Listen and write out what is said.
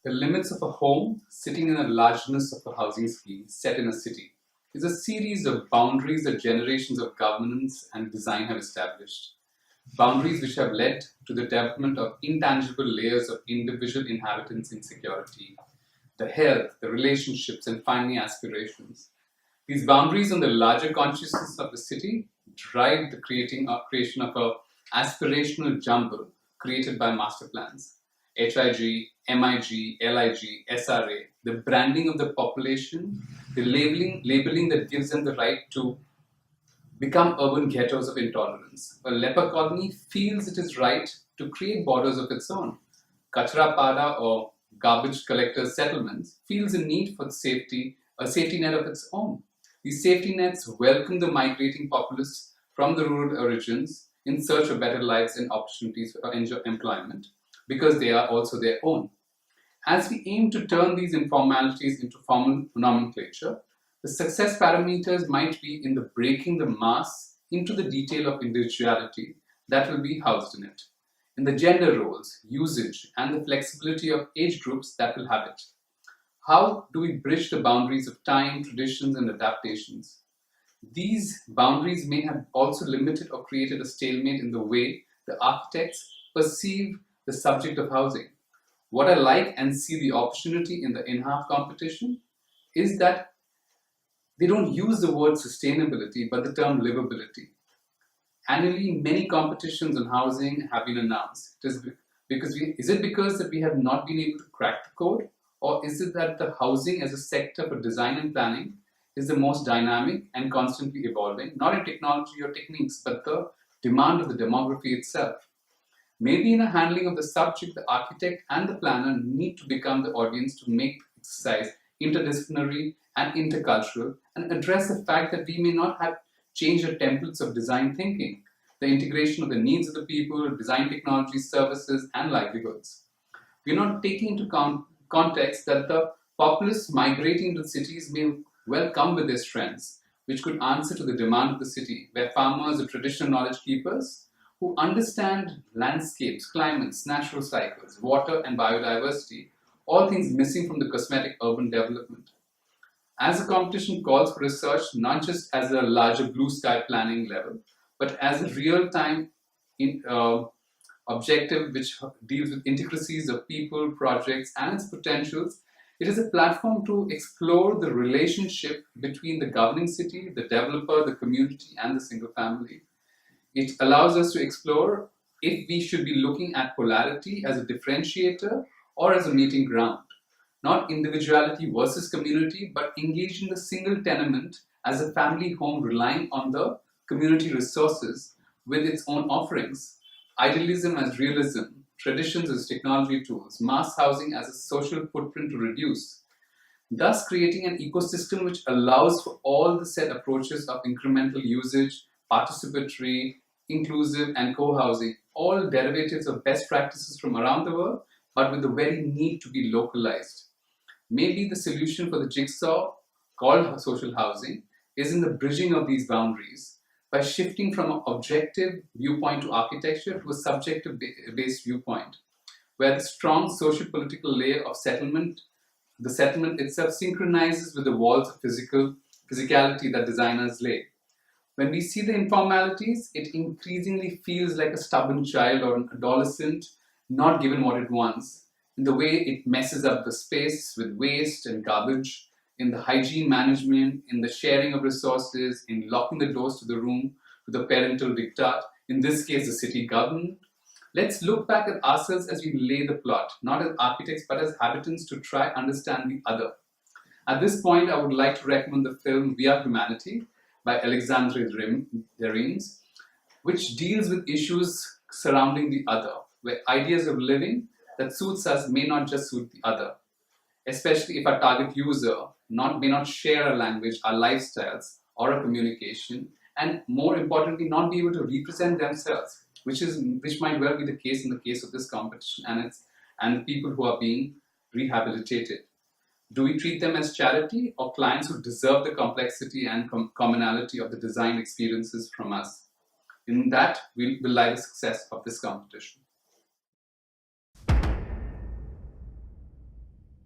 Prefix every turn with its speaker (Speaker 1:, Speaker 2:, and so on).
Speaker 1: The limits of a home sitting in the largeness of a housing scheme set in a city is a series of boundaries that generations of governance and design have established. Boundaries which have led to the development of intangible layers of individual inhabitants' insecurity, the health, the relationships, and finally aspirations. These boundaries on the larger consciousness of the city drive the creation of a aspirational jumble created by master plans. HIG, MIG, LIG, SRA, the branding of the population, the labeling that gives them the right to become urban ghettos of intolerance. A leper colony feels it is right to create borders of its own. Kachra Pada or garbage collectors settlements feels a need for safety, a safety net of its own. These safety nets welcome the migrating populace from the rural origins in search of better lives and opportunities for employment because they are also their own. As we aim to turn these informalities into formal nomenclature, the success parameters might be in the breaking the mass into the detail of individuality that will be housed in it, in the gender roles, usage, and the flexibility of age groups that will have it. How do we bridge the boundaries of time, traditions, and adaptations? These boundaries may have also limited or created a stalemate in the way the architects perceive the subject of housing. What I like and see the opportunity in the in-half competition is that they don't use the word sustainability but the term livability. Annually, many competitions on housing have been announced. Is it because that we have not been able to crack the code? Or is it that the housing as a sector for design and planning is the most dynamic and constantly evolving, not in technology or techniques, but the demand of the demography itself? Maybe in a handling of the subject, the architect and the planner need to become the audience to make the exercise interdisciplinary and intercultural and address the fact that we may not have changed the templates of design thinking, the integration of the needs of the people, design technology, services, and livelihoods. We're not taking into context that the populace migrating to cities may well come with their strengths, which could answer to the demand of the city, where farmers are traditional knowledge keepers who understand landscapes, climates, natural cycles, water and biodiversity, all things missing from the cosmetic urban development. As the competition calls for research not just as a larger blue sky planning level, but as a real-time objective which deals with intricacies of people, projects, and its potentials, it is a platform to explore the relationship between the governing city, the developer, the community, and the single family. It allows us to explore if we should be looking at polarity as a differentiator or as a meeting ground. Not individuality versus community, but engaging the single tenement as a family home relying on the community resources with its own offerings. Idealism as realism, traditions as technology tools, mass housing as a social footprint to reduce, thus creating an ecosystem which allows for all the set approaches of incremental usage, participatory, inclusive, and co-housing, all derivatives of best practices from around the world, but with the very need to be localized. Maybe the solution for the jigsaw called social housing is in the bridging of these boundaries by shifting from an objective viewpoint to architecture to a subjective-based viewpoint, where the strong social-political layer of settlement, the settlement itself synchronizes with the walls of physicality that designers lay. When we see the informalities, it increasingly feels like a stubborn child or an adolescent not given what it wants, in the way it messes up the space with waste and garbage, in the hygiene management, in the sharing of resources, in locking the doors to the room to the parental diktat, in this case the city government. Let's look back at ourselves as we lay the plot, not as architects but as habitants to try understand the other. At this point, I would like to recommend the film We Are Humanity by Alexandre Derrins, which deals with issues surrounding the other, where ideas of living that suits us may not just suit the other, especially if our target user may not share our language, our lifestyles, or our communication, and more importantly, not be able to represent themselves, which might well be the case in the case of this competition and the people who are being rehabilitated. Do we treat them as charity or clients who deserve the complexity and commonality of the design experiences from us? In that will lie the success of this competition.